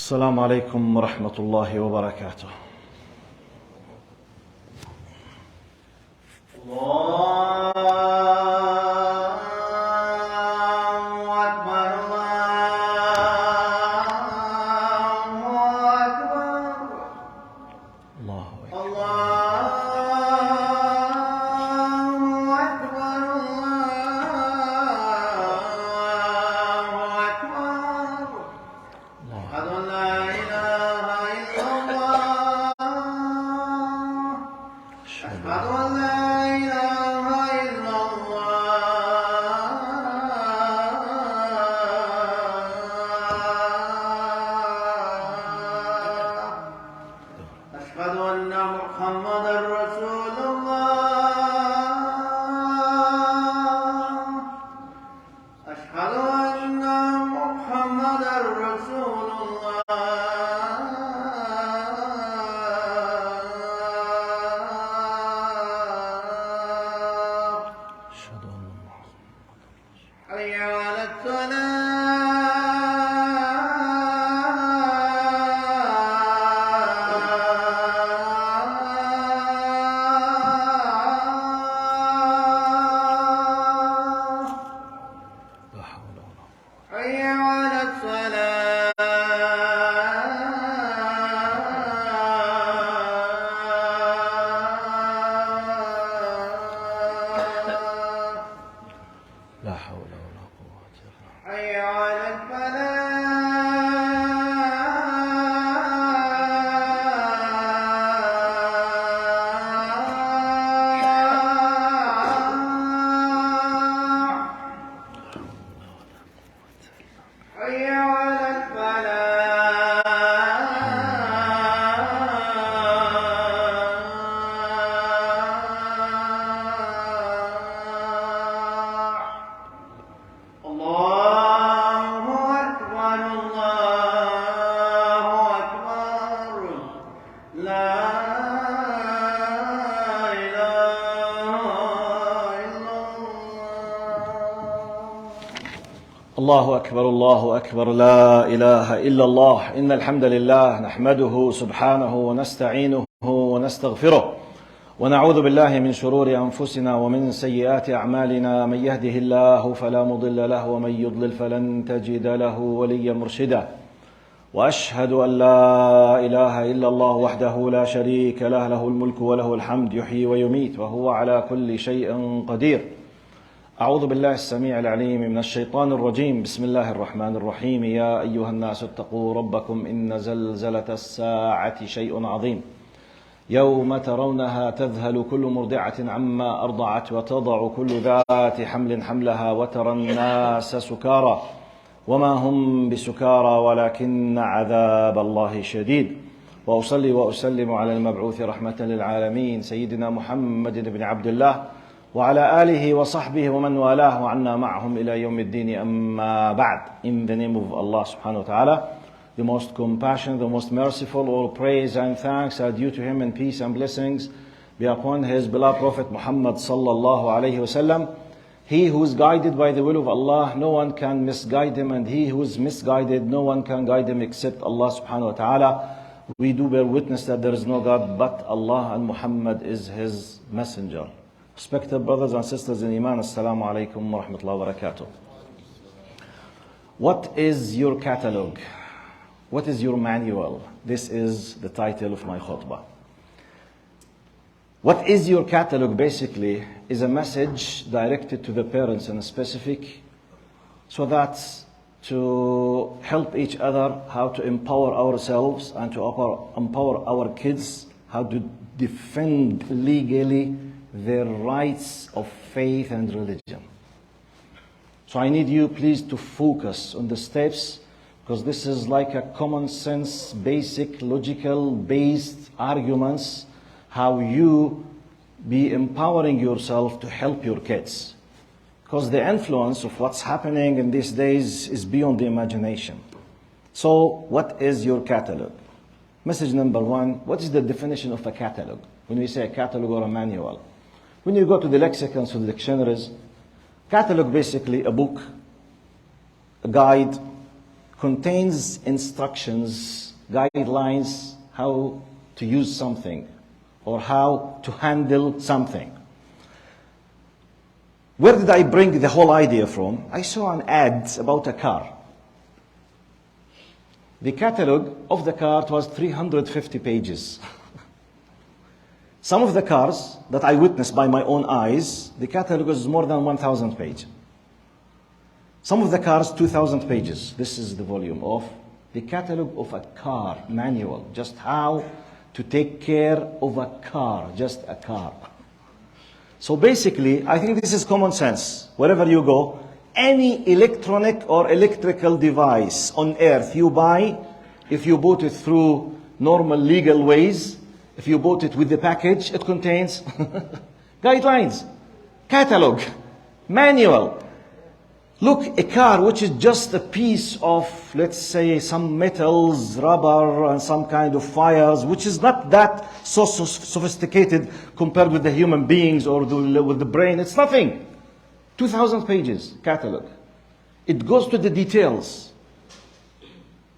السلام عليكم ورحمة الله وبركاته. الله أكبر الله أكبر لا إله إلا الله. إن الحمد لله نحمده سبحانه ونستعينه ونستغفره ونعوذ بالله من شرور أنفسنا ومن سيئات أعمالنا. من يهده الله فلا مضل له ومن يضلل فلن تجد له وليا مرشدا. وأشهد أن لا إله إلا الله وحده لا شريك له، له الملك وله الحمد يحيي ويميت وهو على كل شيء قدير. أعوذ بالله السميع العليم من الشيطان الرجيم. بسم الله الرحمن الرحيم. يا أيها الناس اتقوا ربكم إن زلزلة الساعة شيء عظيم، يوم ترونها تذهل كل مرضعة عما أرضعت وتضع كل ذات حمل حملها وترى الناس سكارى وما هم بسكارى ولكن عذاب الله شديد. وأصلي وأسلم على المبعوث رحمة للعالمين سيدنا محمد بن عبد الله وعلى آله وصحبه ومن والاه وعنا معهم إلى يوم الدين. أما بعد. In the name of Allah subhanahu wa ta'ala, the most compassionate, the most merciful, all praise and thanks are due to Him, and peace and blessings be upon His beloved Prophet Muhammad sallallahu alayhi wa sallam. He who is guided by the will of Allah, no one can misguide him, and he who is misguided, no one can guide him except Allah subhanahu wa ta'ala. We do bear witness that there is no God but Allah, and Muhammad is His messenger. Respected brothers and sisters in Iman, Assalamu alaikum wa rahmatullahi wa barakatuh. What is your catalog? What is your manual? This is the title of my khutbah. What is your catalog basically is a message directed to the parents in a specific, so that to help each other how to empower ourselves and to empower our kids how to defend legally their rights of faith and religion. So I need you please to focus on the steps, because this is like a common sense, basic, logical based arguments, how you be empowering yourself to help your kids. Because the influence of what's happening in these days is beyond the imagination. So what is your catalog? Message number one, what is the definition of a catalog? When we say a catalog or a manual, when you go to the lexicons or the dictionaries, catalog basically a book, a guide, contains instructions, guidelines, how to use something or how to handle something. Where did I bring the whole idea from? I saw an ad about a car. The catalog of the car was 350 pages. Some of the cars that I witnessed by my own eyes, the catalog was more than 1,000 pages. Some of the cars, 2,000 pages. This is the volume of the catalog of a car manual. Just how to take care of a car, just a car. So basically, I think this is common sense. Wherever you go, any electronic or electrical device on earth you buy, if you bought it through normal legal ways, if you bought it with the package, it contains guidelines, catalog, manual. Look, a car which is just a piece of, let's say, some metals, rubber, and some kind of wires, which is not that so sophisticated compared with the human beings or with the brain. It's nothing. 2,000 pages catalog. It goes to the details.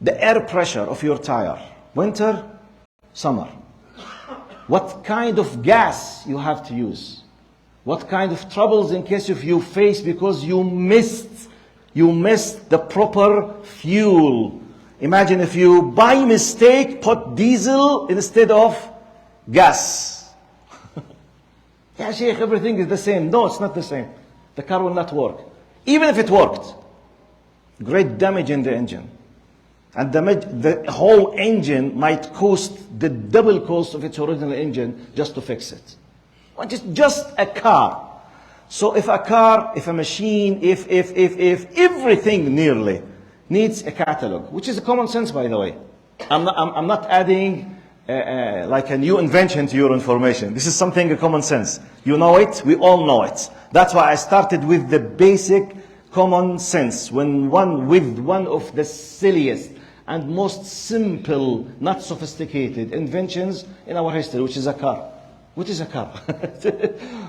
The air pressure of your tire, winter, summer. What kind of gas you have to use. What kind of troubles in case if you face because you missed the proper fuel. Imagine if you by mistake put diesel instead of gas. Yeah, Sheikh, everything is the same. No, it's not the same. The car will not work. Even if it worked, great damage in the engine. And the whole engine might cost the double cost of its original engine just to fix it. Just a car. So if a car, if a machine, if everything nearly needs a catalog, which is a common sense, by the way. I'm not adding like a new invention to your information. This is something a common sense. You know it, we all know it. That's why I started with the basic common sense. With one of the silliest and most simple, not sophisticated inventions in our history, which is a car. What is a car?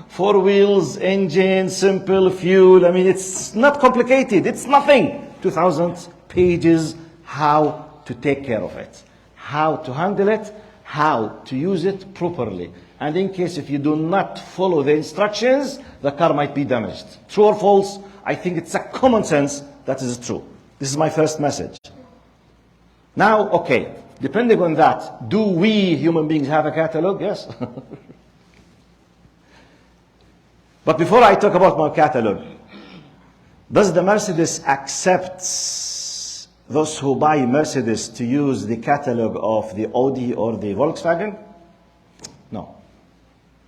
4 wheels, engine, simple, fuel. I mean, it's not complicated. It's nothing. 2,000 pages, how to take care of it, how to handle it, how to use it properly. And in case if you do not follow the instructions, the car might be damaged. True or false? I think it's a common sense that is true. This is my first message. Now, okay, depending on that, do we human beings have a catalog? Yes. But before I talk about my catalog, does the Mercedes accept those who buy Mercedes to use the catalog of the Audi or the Volkswagen? No,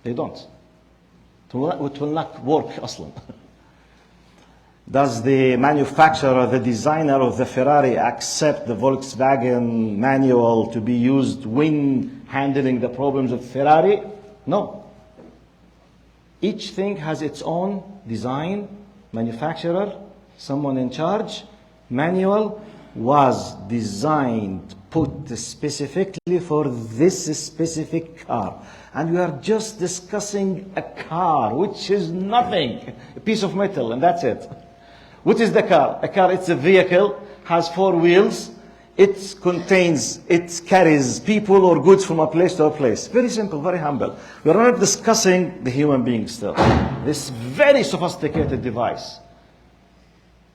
they don't. It will not work, aslan. Does the manufacturer, the designer of the Ferrari accept the Volkswagen manual to be used when handling the problems of Ferrari? No. Each thing has its own design, manufacturer, someone in charge. Manual was designed, put specifically for this specific car. And we are just discussing a car, which is nothing, a piece of metal, and that's it. What is the car? A car, it's a vehicle, has 4 wheels. It carries people or goods from a place to a place. Very simple, very humble. We are not discussing the human being still. This very sophisticated device.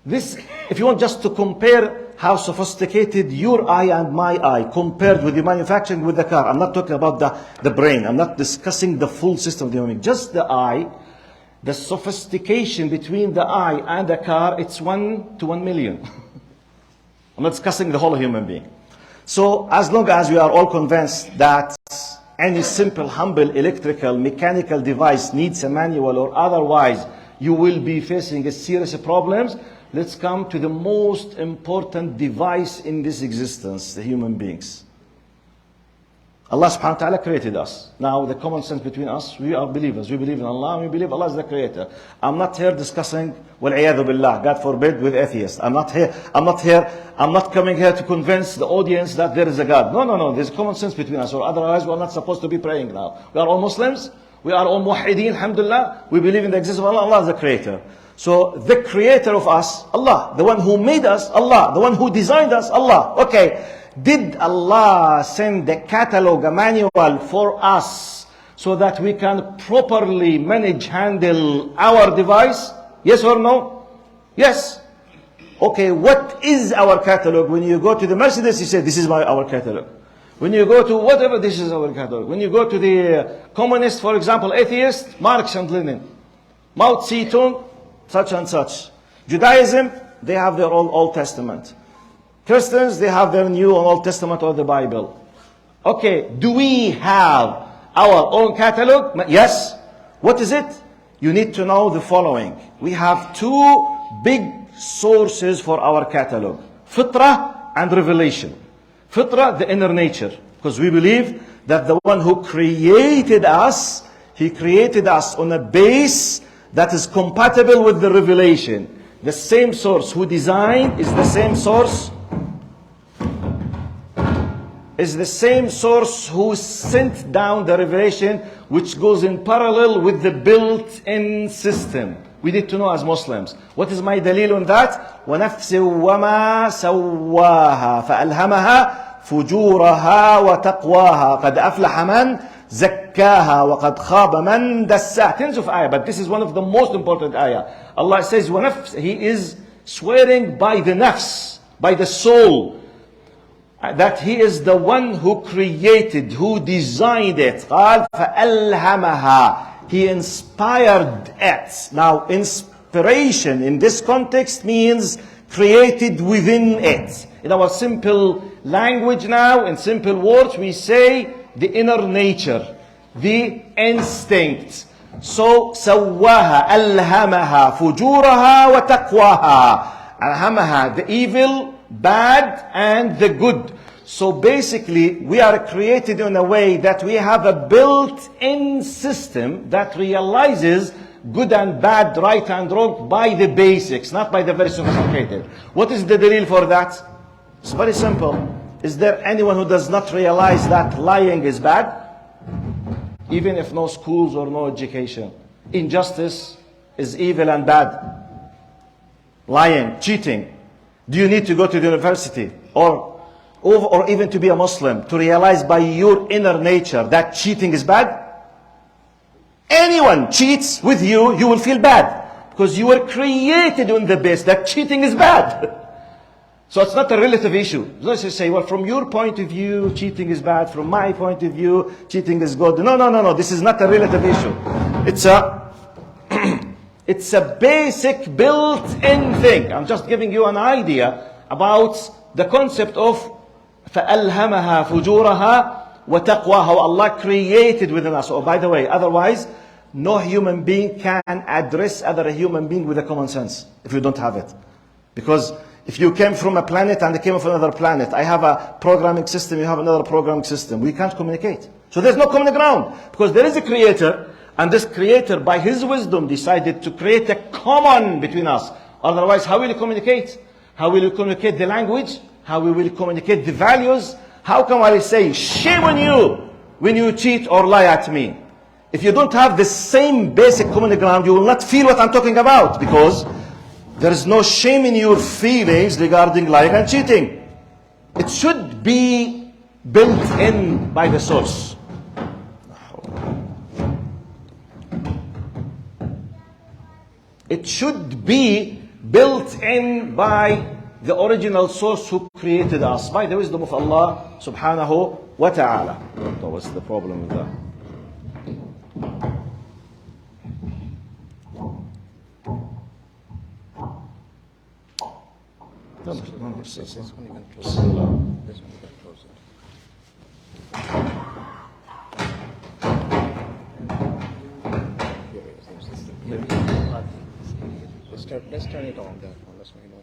This, if you want just to compare how sophisticated your eye and my eye compared with the manufacturing with the car. I'm not talking about the brain. I'm not discussing the full system of the human being. Just the eye. The sophistication between the eye and the car, it's 1 to 1 million. I'm not discussing the whole human being. So as long as we are all convinced that any simple, humble, electrical, mechanical device needs a manual or otherwise you will be facing a serious problems, let's come to the most important device in this existence, the human beings. Allah subhanahu wa ta'ala created us. Now the common sense between us, we are believers. We believe in Allah, we believe Allah is the creator. I'm not here discussing, wal-'iyadhu billah, God forbid, with atheists. I'm not coming here to convince the audience that there is a God. No. There's common sense between us, or otherwise we are not supposed to be praying now. We are all Muslims. We are all muwahhideen, alhamdulillah. We believe in the existence of Allah. Allah is the creator. So the creator of us, Allah. The one who made us, Allah. The one who designed us, Allah. Okay. Did Allah send a catalog, a manual for us so that we can properly handle our device? Yes or no? Yes. Okay, what is our catalog? When you go to the Mercedes, you say, this is our catalog. When you go to whatever, this is our catalog. When you go to the communist, for example, atheist, Marx and Lenin, Mao Zedong, such and such. Judaism, they have their own Old Testament. Christians, they have their New and Old Testament or the Bible. Okay, do we have our own catalog? Yes. What is it? You need to know the following. We have two big sources for our catalog. Fitrah and revelation. Fitrah, the inner nature. Because we believe that the one who created us, he created us on a base that is compatible with the revelation. The same source who designed is the same source who sent down the revelation, which goes in parallel with the built-in system. We need to know as Muslims. What is my dalil on that? وَنَفْسٍ وَمَا سَوَّاهَا فَأَلْهَمَهَا فُجُورَهَا وَتَقْوَاهَا قَدْ أَفْلَحَ مَنْ زَكَّاهَا وَقَدْ خَابَ مَنْ دَسَّاهَا. Tens of ayah, but this is one of the most important ayah. Allah says, وَنَفْسٍ, He is swearing by the nafs, by the soul, that He is the one who created, who designed it. قال فَأَلْهَمَهَا. He inspired it. Now, inspiration in this context means created within it. In our simple language now, in simple words, we say the inner nature, the instinct. So, سواها, ألهمها, فجورها وتقواها. ألهمها, the evil, bad, and the good. So basically, we are created in a way that we have a built-in system that realizes good and bad, right and wrong by the basics, not by the very sophisticated. What is the dalil for that? It's very simple. Is there anyone who does not realize that lying is bad? Even if no schools or no education. Injustice is evil and bad. Lying, cheating. Do you need to go to the university or even to be a Muslim to realize by your inner nature that cheating is bad? Anyone cheats with you, you will feel bad. Because you were created on the base that cheating is bad. So it's not a relative issue. Let's just say, well, from your point of view, cheating is bad. From my point of view, cheating is good. No. This is not a relative issue. It's a basic built-in thing. I'm just giving you an idea about the concept of فَأَلْهَمَهَا فُجُورَهَا وَتَقْوَاهَا. How Allah created within us. Oh, by the way, otherwise, no human being can address other human being with a common sense if you don't have it. Because if you came from a planet and I came from another planet, I have a programming system, you have another programming system. We can't communicate. So there's no common ground. Because there is a creator, and this creator, by his wisdom, decided to create a common between us. Otherwise, how will you communicate? How will you communicate the language? How will you communicate the values? How come I say, shame on you when you cheat or lie at me? If you don't have the same basic common ground, you will not feel what I'm talking about. Because there is no shame in your feelings regarding lying and cheating. It should be built in by the source. It should be built in by the original source who created us, by the wisdom of Allah subhanahu wa ta'ala. What's the problem with that? Let's turn it on. Let's make it on.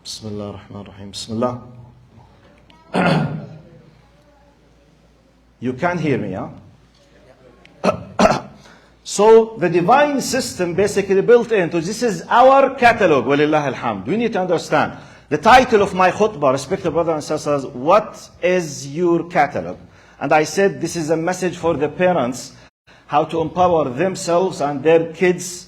Bismillah ar-Rahman ar-Rahim. Bismillah. You can hear me, huh? So the divine system basically built into this is our catalog. Walillah alhamd. We need to understand the title of my khutbah, respected brothers and sisters. What is your catalog? And I said this is a message for the parents. how to empower themselves and their kids,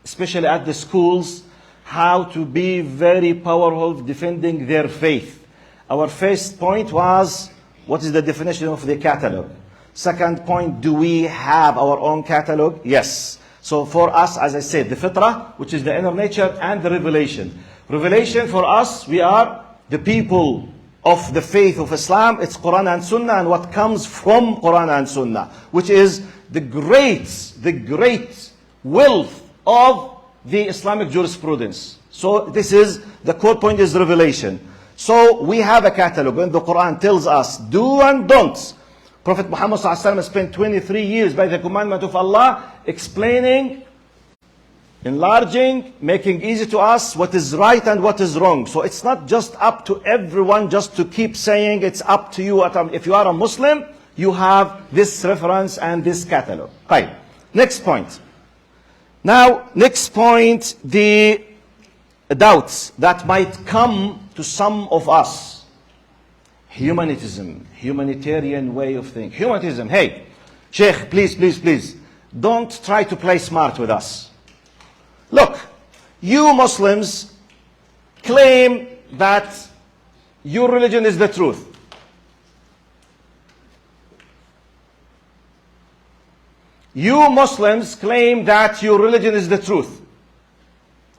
especially at the schools, how to be very powerful defending their faith. Our first point was, what is the definition of the catalog? Second point, do we have our own catalog? Yes. So for us, as I said, the fitrah, which is the inner nature, and the revelation. Revelation for us, we are the people of the faith of Islam. It's Quran and Sunnah, and what comes from Quran and Sunnah, which is the great wealth of the Islamic jurisprudence. So this is, the core point is revelation. So we have a catalog, and the Quran tells us do and don'ts. Prophet Muhammad ﷺ spent 23 years by the commandment of Allah explaining, enlarging, making easy to us what is right and what is wrong. So it's not just up to everyone just to keep saying it's up to you. If you are a Muslim, you have this reference and this catalog. Okay. Next point. Now, next point, the doubts that might come to some of us. Humanitarian way of thinking. Humanism, hey, Sheikh, please, don't try to play smart with us. Look, you Muslims claim that your religion is the truth. You Muslims claim that your religion is the truth.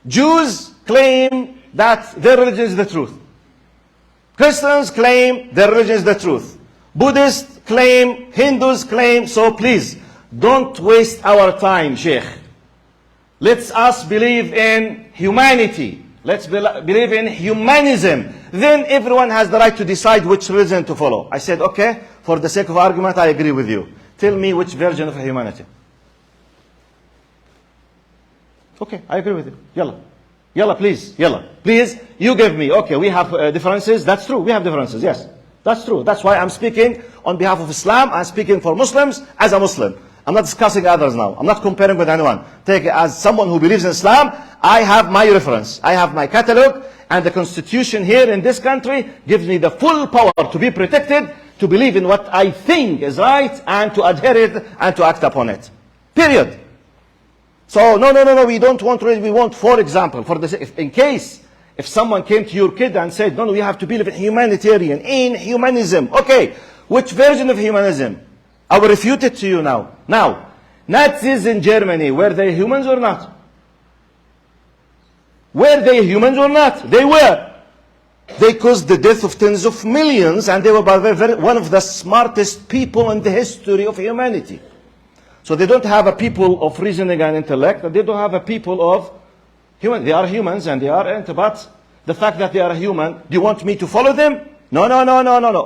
Jews claim that their religion is the truth. Christians claim their religion is the truth. Buddhists claim, Hindus claim. So please, don't waste our time, Sheikh. Let's us believe in humanity. Let's believe in humanism. Then everyone has the right to decide which religion to follow. I said, okay, for the sake of argument, I agree with you. Tell me which version of humanity. Okay, I agree with you. Yalla, please. Please, you give me. Okay, we have differences. That's true. We have differences. Yes, that's true. That's why I'm speaking on behalf of Islam. I'm speaking for Muslims as a Muslim. I'm not discussing others now. I'm not comparing with anyone. Take it as someone who believes in Islam. I have my reference. I have my catalog. And the constitution here in this country gives me the full power to be protected, to believe in what I think is right, and to adhere it and to act upon it. Period. So, no, we don't want religion. We want, for example, in case if someone came to your kid and said, no, we have to believe in humanitarian, in humanism. Okay, which version of humanism? I will refute it to you now. Now, Nazis in Germany, were they humans or not? Were they humans or not? They were. They caused the death of tens of millions, and they were one of the smartest people in the history of humanity. So they don't have a people of reasoning and intellect, and they don't have a people of human. They are humans and they are, but the fact that they are human, do you want me to follow them? No.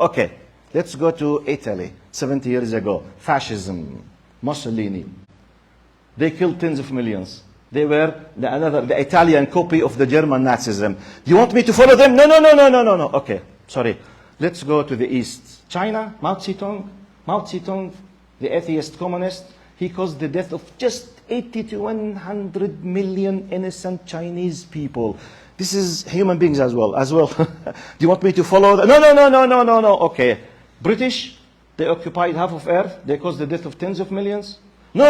Okay, let's go to Italy 70 years ago. Fascism, Mussolini. They killed tens of millions. They were the Italian copy of the German Nazism. Do you want me to follow them? No. Okay, sorry. Let's go to the East. China, Mao Zedong, the atheist communist. He caused the death of just 80 to 100 million innocent Chinese people. This is human beings as well. Do you want me to follow? No. Okay. British, they occupied half of Earth. They caused the death of tens of millions. No.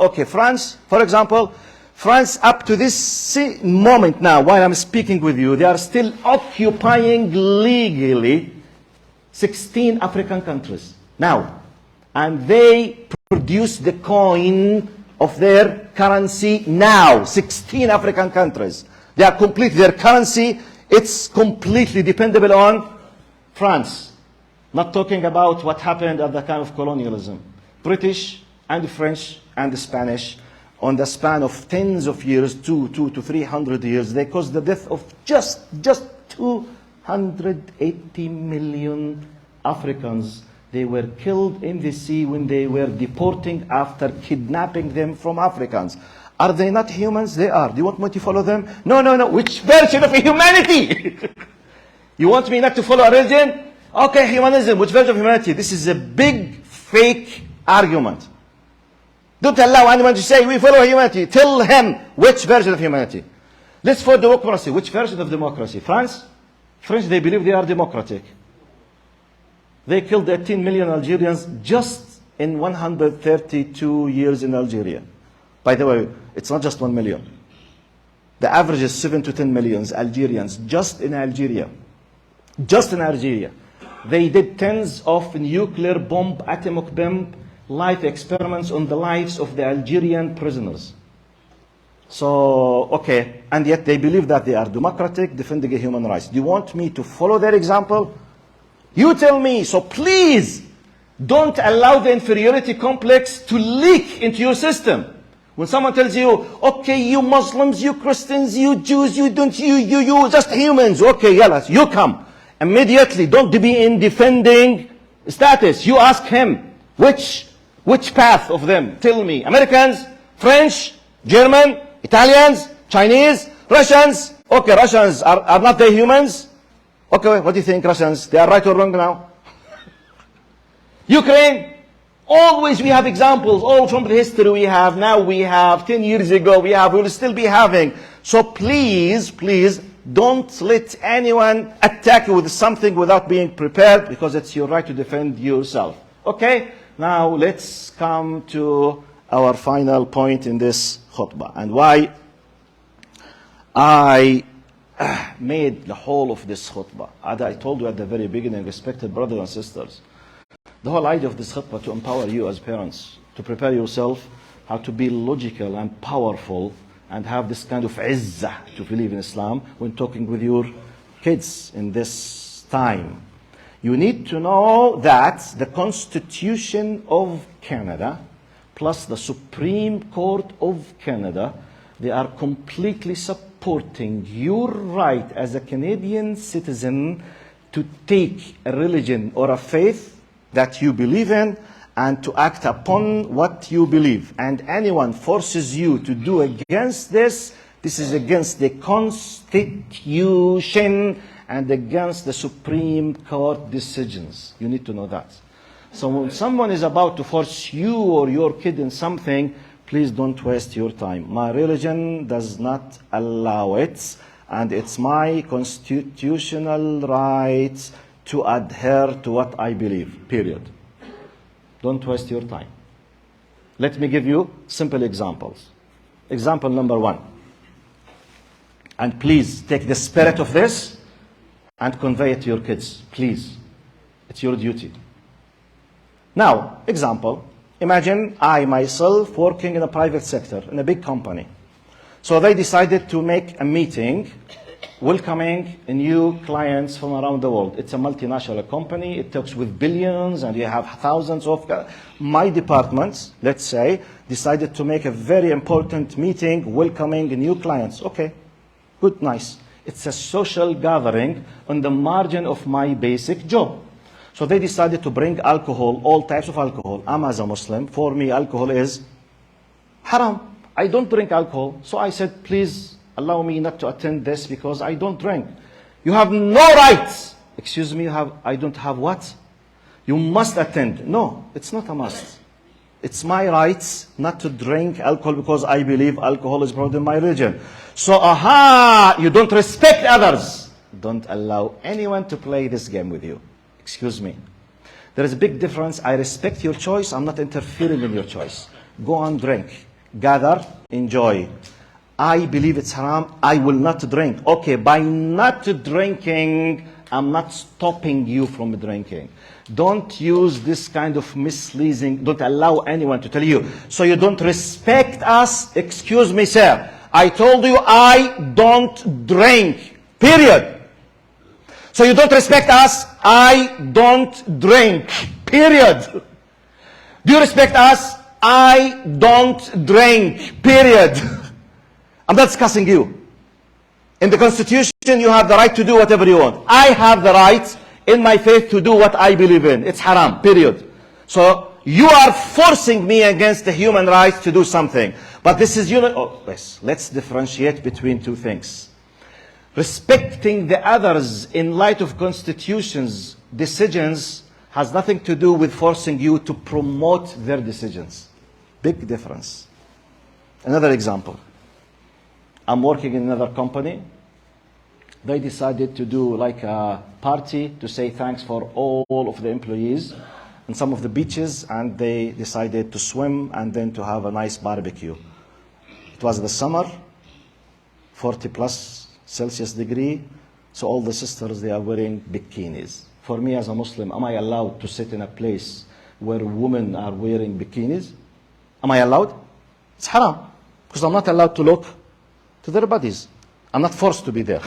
Okay. France, for example. France, up to this moment now, while I'm speaking with you, they are still occupying legally 16 African countries. Now, and they produce the coin of their currency now. 16 African countries. They are complete. Their currency, it's completely dependable on France. Not talking about what happened at the time of colonialism. British and the French and the Spanish, on the span of tens of years, 200 to 300 years, they caused the death of just 280 million Africans. They were killed in the sea when they were deporting after kidnapping them from Africans. Are they not humans? They are. Do you want me to follow them? No. Which version of humanity? You want me not to follow a religion? Okay, humanism. Which version of humanity? This is a big fake argument. Don't allow anyone to say, we follow humanity. Tell him which version of humanity. Let's follow democracy. Which version of democracy? France, they believe they are democratic. They killed 18 million Algerians just in 132 years in Algeria. By the way, it's not just 1 million. The average is 7 to 10 millions Algerians just in Algeria. Just in Algeria. They did tens of nuclear bomb, atomic bomb, life experiments on the lives of the Algerian prisoners. So, okay, and yet they believe that they are democratic, defending human rights. Do you want me to follow their example? You tell me. So please, don't allow the inferiority complex to leak into your system. When someone tells you, okay, you Muslims, you Christians, you Jews, you just humans. Okay, yalla, you come. Immediately, don't be in defending status. You ask him, which path of them? Tell me. Americans, French, German, Italians, Chinese, Russians. Okay, Russians, are not they humans? Okay, what do you think, Russians? They are right or wrong now? Ukraine, always we have examples, all from the history we have, now we have, 10 years ago we have, we will still be having. So please, please, don't let anyone attack you with something without being prepared, because it's your right to defend yourself. Okay? Now let's come to our final point in this khutbah, and why I made the whole of this khutbah. As I told you at the very beginning, respected brothers and sisters, the whole idea of this khutbah to empower you as parents, to prepare yourself how to be logical and powerful and have this kind of izzah to believe in Islam when talking with your kids in this time. You need to know that the Constitution of Canada plus the Supreme Court of Canada, they are completely supporting your right as a Canadian citizen to take a religion or a faith that you believe in and to act upon what you believe. And anyone forces you to do against this, this is against the Constitution and against the Supreme Court decisions. You need to know that. So when someone is about to force you or your kid in something, please don't waste your time. My religion does not allow it, and it's my constitutional right to adhere to what I believe, period. Don't waste your time. Let me give you simple examples. Example number 1. And please take the spirit of this and convey it to your kids, please. It's your duty. Now, example, imagine I myself working in a private sector, in a big company. So they decided to make a meeting welcoming new clients from around the world. It's a multinational company. It talks with billions and you have thousands of... My department, let's say, decided to make a very important meeting welcoming new clients. Okay, good, nice. It's a social gathering on the margin of my basic job. So they decided to bring alcohol, all types of alcohol. I'm as a Muslim, for me alcohol is haram. I don't drink alcohol. So I said, please allow me not to attend this because I don't drink. You have no rights. Excuse me, I don't have what? You must attend. No, it's not a must. It's my rights not to drink alcohol because I believe alcohol is brought in my religion. So, you don't respect others. Don't allow anyone to play this game with you. Excuse me. There is a big difference. I respect your choice. I'm not interfering in your choice. Go on, drink. Gather, enjoy. I believe it's haram. I will not drink. Okay, by not drinking, I'm not stopping you from drinking. Don't use this kind of misleading. Don't allow anyone to tell you. So you don't respect us. Excuse me, sir. I told you I don't drink. Period. So you don't respect us. I don't drink. Period. Do you respect us? I don't drink. Period. I'm not discussing you. In the Constitution, you have the right to do whatever you want. I have the right in my faith to do what I believe in. It's haram. Period. So you are forcing me against the human right to do something. But this is yes. Let's differentiate between two things. Respecting the others in light of Constitution's decisions has nothing to do with forcing you to promote their decisions. Big difference. Another example. I'm working in another company. They decided to do like a party to say thanks for all of the employees in some of the beaches, and they decided to swim and then to have a nice barbecue. It was the summer, 40 plus Celsius degree, so all the sisters, they are wearing bikinis. For me as a Muslim, am I allowed to sit in a place where women are wearing bikinis? Am I allowed? It's haram, because I'm not allowed to look to their bodies. I'm not forced to be there.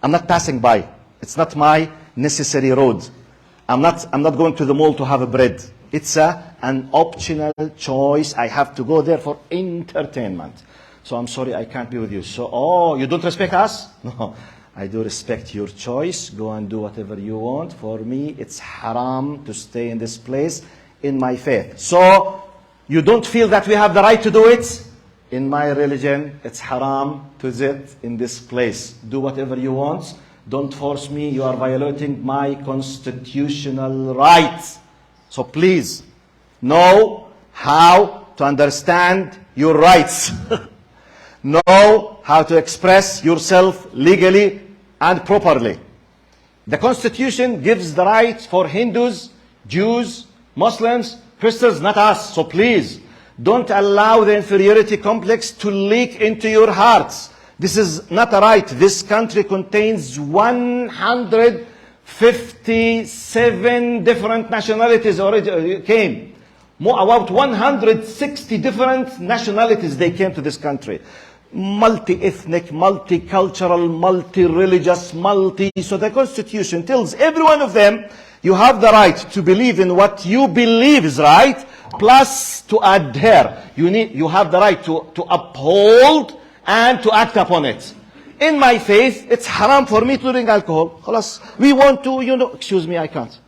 I'm not passing by. It's not my necessary road. I'm not going to the mall to have a bread. It's an optional choice. I have to go there for entertainment. So I'm sorry, I can't be with you. So, you don't respect us? No, I do respect your choice. Go and do whatever you want. For me, it's haram to stay in this place in my faith. So, you don't feel that we have the right to do it? In my religion, it's haram to sit in this place. Do whatever you want. Don't force me. You are violating my constitutional rights. So please, know how to understand your rights. Know how to express yourself legally and properly. The Constitution gives the right for Hindus, Jews, Muslims, Christians, not us. So please, don't allow the inferiority complex to leak into your hearts. This is not a right. This country contains 157 different nationalities already came. About 160 different nationalities, they came to this country. Multi-ethnic, multicultural, multi-religious, So the Constitution tells every one of them, you have the right to believe in what you believe is right, plus to adhere. You have the right to uphold and to act upon it. In my faith, it's haram for me to drink alcohol. Khalas. We want to, excuse me, I can't.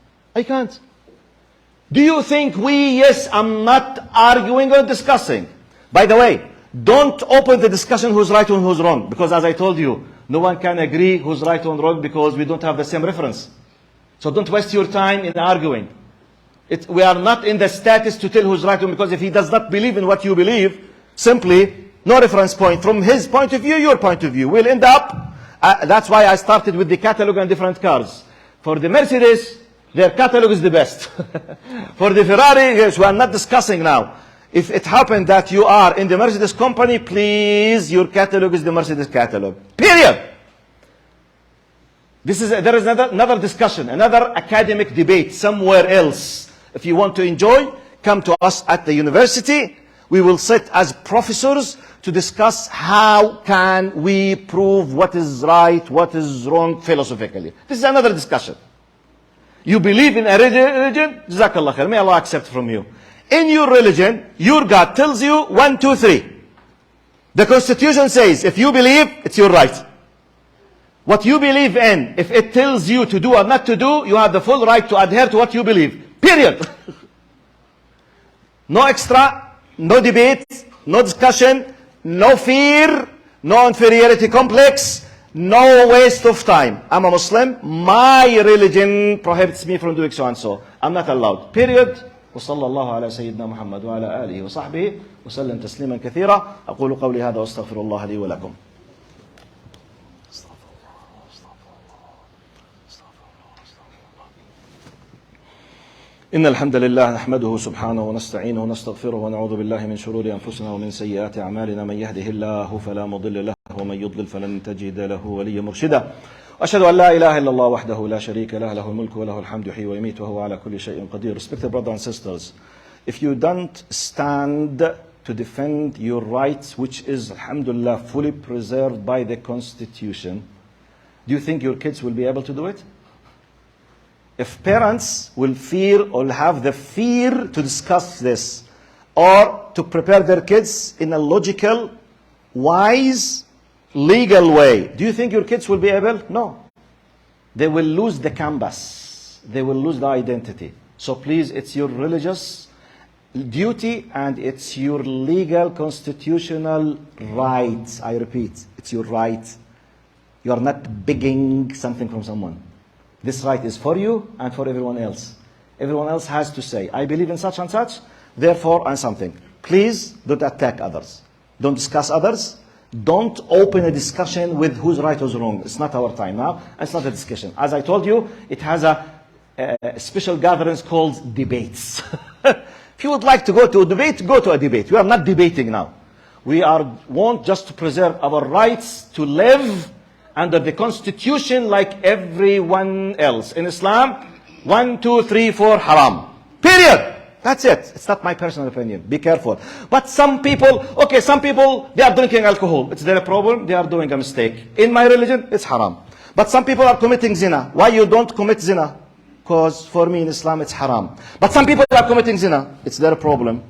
Do you think yes, I'm not arguing or discussing. By the way, don't open the discussion who's right and who's wrong. Because as I told you, no one can agree who's right and wrong because we don't have the same reference. So don't waste your time in arguing. We are not in the status to tell who's right and wrong, because if he does not believe in what you believe, simply no reference point. From his point of view, your point of view. We'll end up, that's why I started with the catalog and different cars. For the Mercedes, their catalog is the best. For the Ferrari, yes, we are not discussing now. If it happened that you are in the Mercedes company, please, your catalog is the Mercedes catalog. Period. There is another discussion, another academic debate somewhere else. If you want to enjoy, come to us at the university. We will sit as professors to discuss how can we prove what is right, what is wrong philosophically. This is another discussion. You believe in a religion, Jazakallah khair, may Allah accept from you. In your religion, your God tells you 1, 2, 3. The Constitution says, if you believe, it's your right. What you believe in, if it tells you to do or not to do, you have the full right to adhere to what you believe. Period. No extra, no debate, no discussion, no fear, no inferiority complex, no waste of time. I'm a Muslim. My religion prohibits me from doing so and so. I'm not allowed. Period. وصلى الله على سيدنا محمد وعلى آله وصحبه وسلم تسليما كثيرا. أقول قولي هذا واستغفر الله لي ولكم. إن الحمد لله نحمده سبحانه ونستعينه ونستغفره ونعوذ بالله من شرور أنفسنا ومن سيئات أعمالنا. من يهده الله فلا مضل له ومن يضلل فلن تجد له وليا مرشدا. أشهد أن لا إله إلا الله وحده لا شريك له له الملك وله الحمد يحيي ويميت وهو على كل شيء قدير. Respected brothers and sisters, if you don't stand to defend your rights, which is alhamdulillah fully preserved by the Constitution, do you think your kids will be able to do it? If parents will fear or have the fear to discuss this or to prepare their kids in a logical, wise, legal way, do you think your kids will be able? No. They will lose the canvas. They will lose the identity. So please, it's your religious duty and it's your legal constitutional right. I repeat, it's your right. You are not begging something from someone. This right is for you and for everyone else. Everyone else has to say, I believe in such and such, therefore I'm something. Please don't attack others. Don't discuss others. Don't open a discussion with who's right, who's wrong. It's not our time now. It's not a discussion. As I told you, it has a special gatherings called debates. If you would like to go to a debate, go to a debate. We are not debating now. We want just to preserve our rights to live under the constitution like everyone else. In Islam, 1, 2, 3, 4, haram. Period. That's it. It's not my personal opinion. Be careful. But some people, they are drinking alcohol. It's their problem. They are doing a mistake. In my religion, it's haram. But some people are committing zina. Why you don't commit zina? Because for me in Islam, it's haram. But some people are committing zina. It's their problem.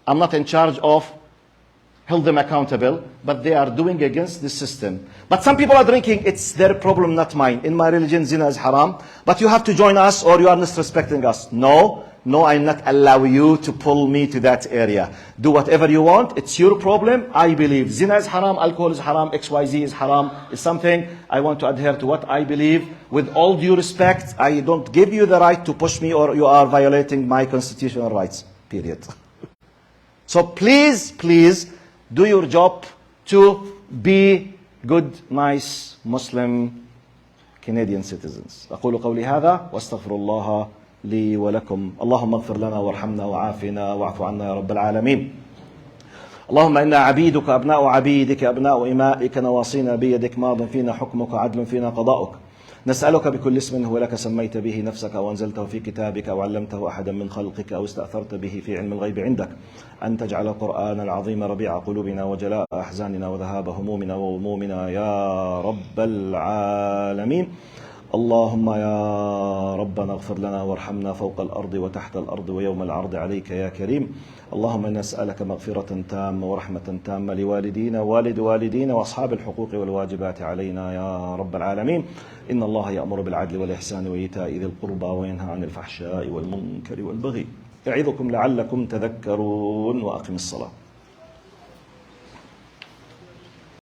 I'm not in charge of hold them accountable, but they are doing against the system. But some people are drinking, it's their problem, not mine. In my religion, zina is haram, but you have to join us or you are disrespecting us. No, I'm not allow you to pull me to that area. Do whatever you want, it's your problem. I believe zina is haram, alcohol is haram, XYZ is haram. It's something I want to adhere to what I believe. With all due respect, I don't give you the right to push me or you are violating my constitutional rights, period. So please, do your job to be good, nice Muslim Canadian citizens. أقول قولي هذا واستغفر الله لي ولكم. اللهم اغفر لنا وارحمنا وعافنا واعف عنا يا رب العالمين. اللهم إنا عبيدك أبناء عبيدك أبناء إمائك نواصينا بيدك ماض فينا حكمك عدل فينا قضاؤك. نسألك بكل اسم هو لك سميت به نفسك أو أنزلته في كتابك أو علمته أحدا من خلقك أو استأثرت به في علم الغيب عندك أن تجعل القرآن العظيم ربيع قلوبنا وجلاء أحزاننا وذهاب همومنا وغمومنا يا رب العالمين. اللهم يا ربنا اغفر لنا وارحمنا فوق الأرض وتحت الأرض ويوم العرض عليك يا كريم. اللهم نسألك مغفرة تامة ورحمة تامة لوالدينا والدينا وأصحاب الحقوق والواجبات علينا يا رب العالمين. إن الله يأمر بالعدل والإحسان وإيتاء ذي القربى وينهى عن الفحشاء والمنكر والبغي يعظكم لعلكم تذكرون. وأقم الصلاة.